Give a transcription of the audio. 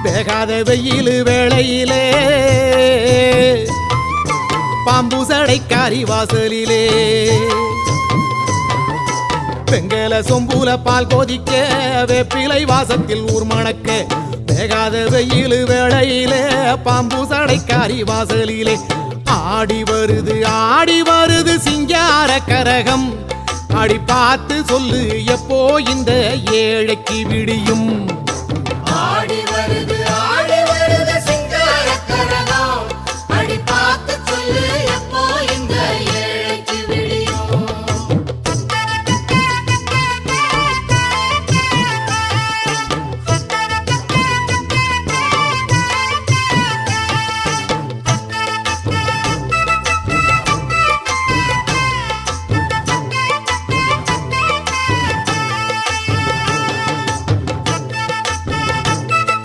வேகாத வெயில் வேளையிலே பாம்பு சடைக்காரி வாசலிலே வெங்கல சொம்புல பால் கொதிக்க வேப்பிலை வாசத்தில் ஊர் மணக்க வேகாத வெயில் வேளையிலே பாம்பு சடைக்காரி வாசலிலே ஆடி வருது சிங்கார கரகம் அடி பார்த்து சொல்லு எப்போ இந்த ஏழைக்கு விடியும் ஆடி